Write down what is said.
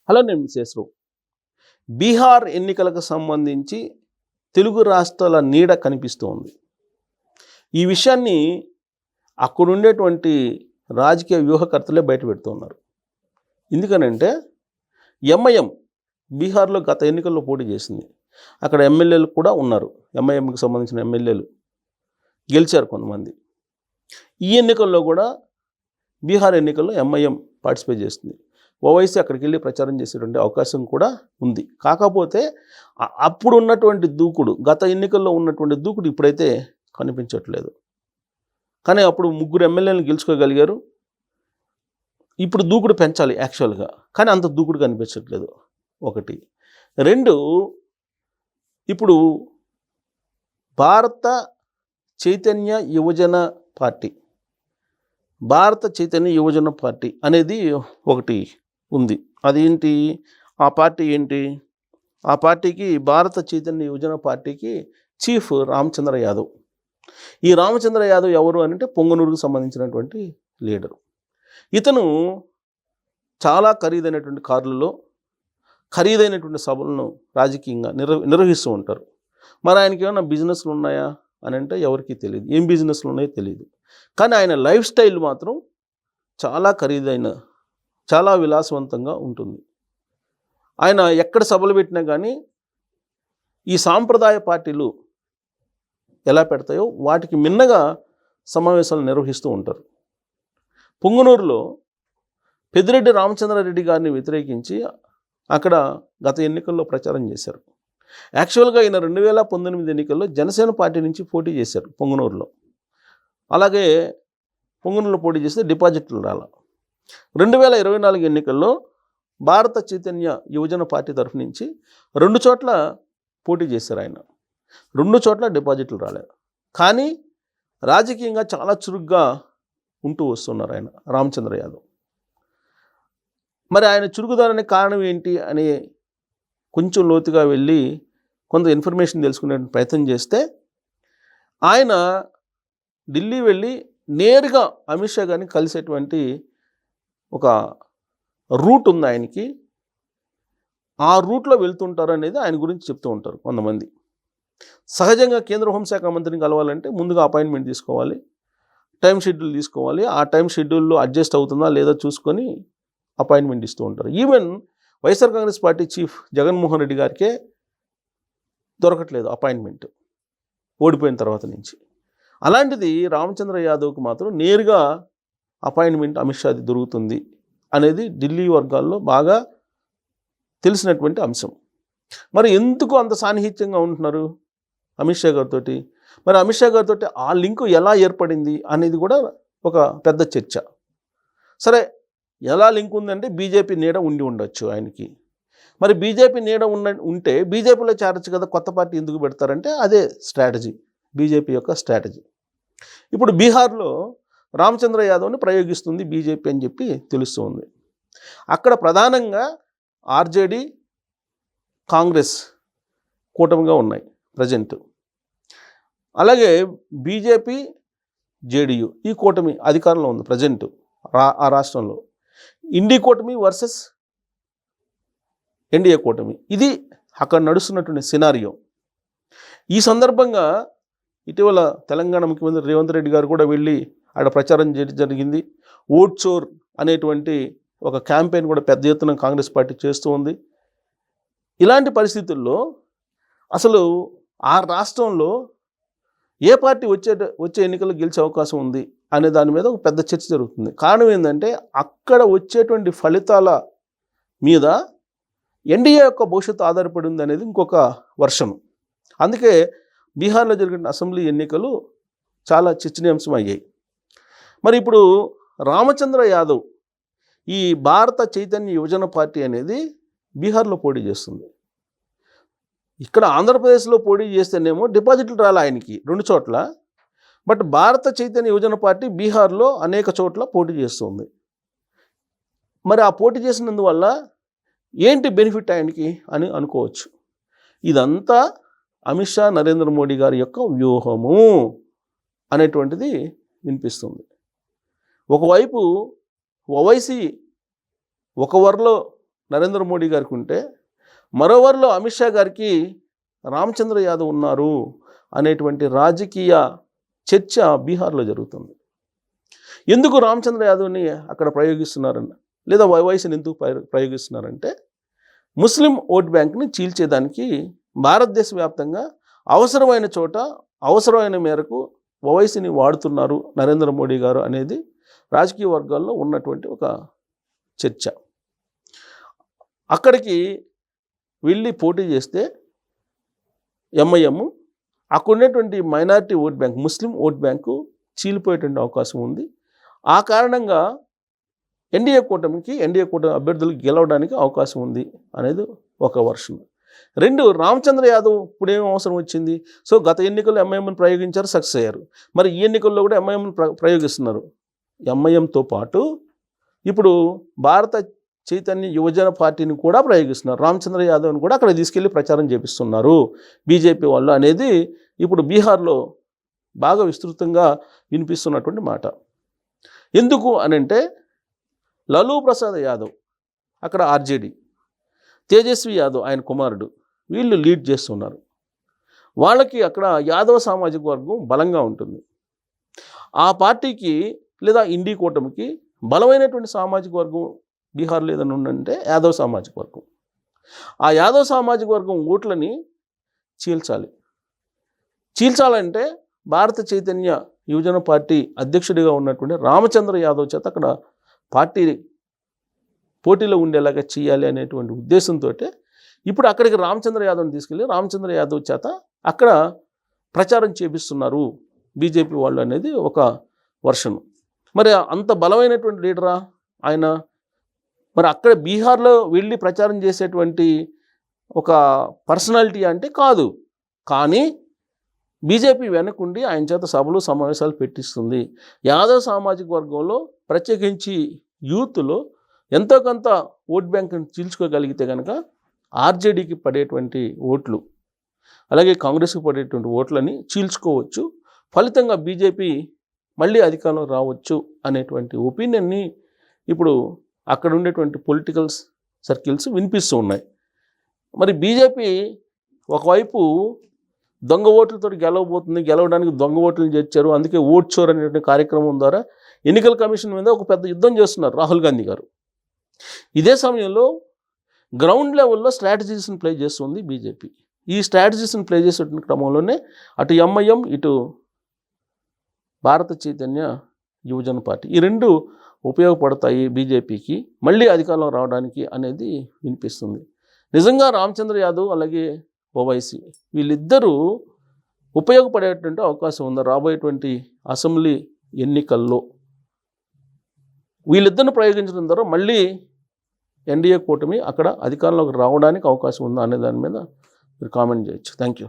Hello, నేను మిసేశ్రు. బీహార్ ఎన్నికలకు సంబంధించి తెలుగు రాష్ట్రాల నీడ కనిపిస్తోంది. ఈ విషయాన్ని అక్కడుండేటువంటి రాజకీయ వ్యూహకర్తలే బయట పెడుతున్నారు. ఎందుకనంటే ఎంఐఎం బీహార్లో గత ఎన్నికల్లో పోటీ చేసింది. అక్కడ ఎమ్మెల్యేలు కూడా ఉన్నారు. ఎంఐఎంకి సంబంధించిన ఎమ్మెల్యేలు గెలిచారు కొంతమంది. ఈ ఎన్నికల్లో కూడా బీహార్ ఎన్నికల్లో ఎంఐఎం పార్టిసిపేట్ చేస్తుంది. ఓవైసీ అక్కడికి వెళ్ళి ప్రచారం చేసేటువంటి అవకాశం కూడా ఉంది. కాకపోతే అప్పుడు ఉన్నటువంటి దూకుడు, గత ఎన్నికల్లో ఉన్నటువంటి దూకుడు ఇప్పుడైతే కనిపించట్లేదు. కానీ అప్పుడు 3 ఎమ్మెల్యేలను గెలుచుకోగలిగారు. ఇప్పుడు దూకుడు పెంచాలి యాక్చువల్గా, కానీ అంత దూకుడు కనిపించట్లేదు. 1, 2, ఇప్పుడు భారత చైతన్య యువజన పార్టీ అనేది ఒకటి ఉంది. అదేంటి ఆ పార్టీ ఏంటి? ఆ పార్టీకి, భారత చైతన్య యువజన పార్టీకి చీఫ్ రామచంద్ర యాదవ్. ఈ రామచంద్ర యాదవ్ ఎవరు అంటే పొంగనూరుకు సంబంధించినటువంటి లీడరు. ఇతను చాలా ఖరీదైనటువంటి కార్లలో ఖరీదైనటువంటి సభలను రాజకీయంగా నిర్వహిస్తూ ఉంటారు. మరి ఆయనకి ఏమైనా బిజినెస్లు ఉన్నాయా అని అంటే ఎవరికీ తెలియదు. ఏం బిజినెస్లు ఉన్నాయో తెలియదు. కానీ ఆయన లైఫ్ స్టైల్ మాత్రం చాలా ఖరీదైన, చాలా విలాసవంతంగా ఉంటుంది. ఆయన ఎక్కడ సభలు పెట్టినా కానీ ఈ సాంప్రదాయ పార్టీలు ఎలా పెడతాయో వాటికి మిన్నగా సమావేశాలు నిర్వహిస్తూ ఉంటారు. పొంగనూరులో పెద్దిరెడ్డి రామచంద్రారెడ్డి గారిని వ్యతిరేకించి అక్కడ గత ఎన్నికల్లో ప్రచారం చేశారు. యాక్చువల్గా ఈయన 2019 ఎన్నికల్లో జనసేన పార్టీ నుంచి పోటీ చేశారు పొంగనూరులో. అలాగే పొంగనూరులో పోటీ చేస్తే డిపాజిట్లు రాల. 2024 ఎన్నికల్లో భారత చైతన్య యువజన పార్టీ తరఫు నుంచి 2 చోట్ల పోటీ చేశారు. ఆయన 2 చోట్ల డిపాజిట్లు రాలేదు. కానీ రాజకీయంగా చాలా చురుగ్గా ఉంటూ వస్తున్నారు ఆయన రామచంద్ర యాదవ్. మరి ఆయన చురుకుదనానికి కారణం ఏంటి అని కొంచెం లోతుగా వెళ్ళి కొంత ఇన్ఫర్మేషన్ తెలుసుకునే ప్రయత్నం చేస్తే, ఆయన ఢిల్లీ వెళ్ళి నేరుగా అమిత్ షా గారిని కలిసేటువంటి ఒక రూట్ ఉంది ఆయనకి. ఆ రూట్లో వెళ్తుంటారు అనేది ఆయన గురించి చెప్తూ ఉంటారు కొంతమంది. సహజంగా కేంద్ర హోంశాఖ మంత్రిని కలవాలంటే ముందుగా అపాయింట్మెంట్ తీసుకోవాలి, టైం షెడ్యూల్ తీసుకోవాలి. ఆ టైం షెడ్యూల్లో అడ్జస్ట్ అవుతుందా లేదా చూసుకొని అపాయింట్మెంట్ ఇస్తూ ఉంటారు. Even YSR Congress party chief Jaganmohan Reddy గారికే దొరకట్లేదు అపాయింట్మెంట్, ఓడిపోయిన తర్వాత నుంచి. అలాంటిది రామచంద్ర యాదవ్కి మాత్రం నేరుగా అపాయింట్మెంట్ అమిత్ షాది దొరుకుతుంది అనేది ఢిల్లీ వర్గాల్లో బాగా తెలిసినటువంటి అంశం. మరి ఎందుకు అంత సాన్నిహిత్యంగా ఉంటున్నారు అమిత్ షా గారితో? మరి అమిత్ షా గారితో ఆ లింకు ఎలా ఏర్పడింది అనేది కూడా ఒక పెద్ద చర్చ. సరే, ఎలా లింక్ ఉందంటే బీజేపీ నీడ ఉండి ఉండొచ్చు ఆయనకి. మరి బీజేపీ నీడ ఉంటే బీజేపీలో చేరచ్చు కదా, కొత్త పార్టీ ఎందుకు పెడతారంటే అదే స్ట్రాటజీ, బీజేపీ యొక్క స్ట్రాటజీ. ఇప్పుడు బీహార్లో రామచంద్ర యాదవ్ని ప్రయోగిస్తుంది బీజేపీ అని చెప్పి తెలుస్తుంది. అక్కడ ప్రధానంగా ఆర్జేడీ, కాంగ్రెస్ కూటమిగా ఉన్నాయి ప్రజెంట్. అలాగే బీజేపీ, జేడీయూ ఈ కూటమి అధికారంలో ఉంది ప్రజెంట్ ఆ రాష్ట్రంలో. ఇండి కూటమి వర్సెస్ ఎన్డీఏ కూటమి, ఇది అక్కడ నడుస్తున్నటువంటి సినారియో. ఈ సందర్భంగా ఇటీవల తెలంగాణ ముఖ్యమంత్రి రేవంత్ రెడ్డి గారు కూడా వెళ్ళి ఆడ ప్రచారం చేయడం జరిగింది. ఓట్ చోర్ అనేటువంటి ఒక క్యాంపెయిన్ కూడా పెద్ద ఎత్తున కాంగ్రెస్ పార్టీ చేస్తూ ఉంది. ఇలాంటి పరిస్థితుల్లో అసలు ఆ రాష్ట్రంలో ఏ పార్టీ వచ్చే ఎన్నికల్లో గెలిచే అవకాశం ఉంది అనే దాని మీద ఒక పెద్ద చర్చ జరుగుతుంది. కారణం ఏంటంటే అక్కడ వచ్చేటువంటి ఫలితాల మీద ఎన్డీఏ యొక్క భవిష్యత్తు ఆధారపడి ఉంది అనేది ఇంకొక వర్షం. అందుకే బీహార్లో జరిగిన అసెంబ్లీ ఎన్నికలు చాలా చర్చనీయాంశం అయ్యాయి. మరి ఇప్పుడు రామచంద్ర యాదవ్ ఈ భారత చైతన్య యువజన పార్టీ అనేది బీహార్లో పోటీ చేస్తుంది. ఇక్కడ ఆంధ్రప్రదేశ్లో పోటీ చేస్తేనేమో డిపాజిట్లు రాలే ఆయనకి 2 చోట్ల. బట్ భారత చైతన్య యువజన పార్టీ బీహార్లో అనేక చోట్ల పోటీ చేస్తుంది. మరి ఆ పోటీ చేసినందువల్ల ఏంటి బెనిఫిట్ ఆయనకి అని అనుకోవచ్చు. ఇదంతా అమిత్ షా, నరేంద్ర మోడీ గారి యొక్క వ్యూహము అనేటువంటిది వినిపిస్తుంది. ఒకవైపు ఓవైసీ ఒక వరలో నరేంద్ర మోడీ గారికి ఉంటే మరోవరిలో అమిత్ షా గారికి రామచంద్ర యాదవ్ ఉన్నారు అనేటువంటి రాజకీయ చర్చ బీహార్లో జరుగుతుంది. ఎందుకు రామచంద్ర యాదవ్ని అక్కడ ప్రయోగిస్తున్నారన్న లేదా వైసీని ఎందుకు ప్రయోగిస్తున్నారంటే ముస్లిం ఓట్ బ్యాంక్ని చీల్చేదానికి భారతదేశ వ్యాప్తంగా అవసరమైన చోట అవసరమైన మేరకు ఓవైసీని వాడుతున్నారు నరేంద్ర మోడీ గారు అనేది రాజకీయ వర్గాల్లో ఉన్నటువంటి ఒక చర్చ. అక్కడికి వెళ్ళి పోటీ చేస్తే ఎంఐఎం అక్కడ ఉన్నటువంటి minority vote bank Muslim vote bank చీలిపోయేటువంటి అవకాశం ఉంది. ఆ కారణంగా ఎన్డీఏ కూటమి అభ్యర్థులకు గెలవడానికి అవకాశం ఉంది అనేది ఒక వర్షన్. 2, రామచంద్ర యాదవ్ ఇప్పుడేం అవసరం వచ్చింది? సో గత ఎన్నికల్లో ఎంఐఎంని ప్రయోగించారు, సక్సెస్ అయ్యారు. మరి ఈ ఎన్నికల్లో కూడా ఎంఐఎంని ప్రయోగిస్తున్నారు. ఎంఐఎంతో పాటు ఇప్పుడు భారత చైతన్య యువజన పార్టీని కూడా ప్రయోగిస్తున్నారు. రామచంద్ర యాదవ్ని కూడా అక్కడ తీసుకెళ్ళి ప్రచారం చేపిస్తున్నారు బీజేపీ వాళ్ళు అనేది ఇప్పుడు బీహార్లో బాగా విస్తృతంగా వినిపిస్తున్నటువంటి మాట. ఎందుకు అనంటే లాలూ ప్రసాద్ యాదవ్ అక్కడ ఆర్జేడీ, తేజస్వి యాదవ్ ఆయన కుమారుడు, వీళ్ళు లీడ్ చేస్తున్నారు. వాళ్ళకి అక్కడ యాదవ సామాజిక వర్గం బలంగా ఉంటుంది. ఆ పార్టీకి లేదా ఇండి కూటమికి బలమైనటువంటి సామాజిక వర్గం బీహార్లో ఏదైనా ఉందంటే యాదవ్ సామాజిక వర్గం. ఆ యాదవ్ సామాజిక వర్గం ఓట్లని చీల్చాలంటే భారత చైతన్య యువజన పార్టీ అధ్యక్షుడిగా ఉన్నటువంటి రామచంద్ర యాదవ్ చేత అక్కడ పార్టీ పోటీలో ఉండేలాగా చేయాలి అనేటువంటి ఉద్దేశంతో ఇప్పుడు అక్కడికి రామచంద్ర యాదవ్ని తీసుకెళ్ళి రామచంద్ర యాదవ్ చేత అక్కడ ప్రచారం చేపిస్తున్నారు బీజేపీ వాళ్ళు అనేది ఒక వర్షను. మరి అంత బలమైనటువంటి లీడరా ఆయన? మరి అక్కడ బీహార్లో వెళ్ళి ప్రచారం చేసేటువంటి ఒక పర్సనాలిటీ అంటే కాదు. కానీ బీజేపీ వెనకుండి ఆయన చేత సభలు సమావేశాలు పెట్టిస్తుంది. యాదవ్ సామాజిక వర్గంలో ప్రత్యేకించి యూత్లో ఎంతో కొంత ఓట్ బ్యాంక్ని చీల్చుకోగలిగితే కనుక ఆర్జేడీకి పడేటువంటి ఓట్లు అలాగే కాంగ్రెస్కి పడేటువంటి ఓట్లని చీల్చుకోవచ్చు. ఫలితంగా బీజేపీ మళ్ళీ అధికారంలో రావచ్చు అనేటువంటి ఒపీనియన్ని ఇప్పుడు అక్కడ ఉండేటువంటి పొలిటికల్ సర్కిల్స్ వినిపిస్తూ ఉన్నాయి. మరి బీజేపీ ఒకవైపు దొంగ ఓట్లతో గెలవడానికి దొంగ ఓట్లను చేర్చారు, అందుకే ఓట్ చోర్ అనేటువంటి కార్యక్రమం ద్వారా ఎన్నికల కమిషన్ మీద ఒక పెద్ద యుద్ధం చేస్తున్నారు రాహుల్ గాంధీ గారు. ఇదే సమయంలో గ్రౌండ్ లెవెల్లో స్ట్రాటజీస్ని ప్లే చేస్తుంది బీజేపీ. ఈ స్ట్రాటజీస్ని ప్లే చేసేటువంటి క్రమంలోనే అటు ఎంఐఎం ఇటు భారత చైతన్య యువజన పార్టీ ఈ 2 ఉపయోగపడతాయి బీజేపీకి మళ్ళీ అధికారంలో రావడానికి అనేది వినిపిస్తుంది. నిజంగా రామచంద్ర యాదవ్ అలాగే ఓవైసీ వీళ్ళిద్దరూ ఉపయోగపడేటువంటి అవకాశం ఉంది రాబోయేటువంటి అసెంబ్లీ ఎన్నికల్లో. వీళ్ళిద్దరిని ప్రయోగించడం ద్వారా మళ్ళీ ఎన్డీఏ కూటమి అక్కడ అధికారంలోకి రావడానికి అవకాశం ఉందా అనే దాని మీద మీరు కామెంట్ చేయొచ్చు. Thank you.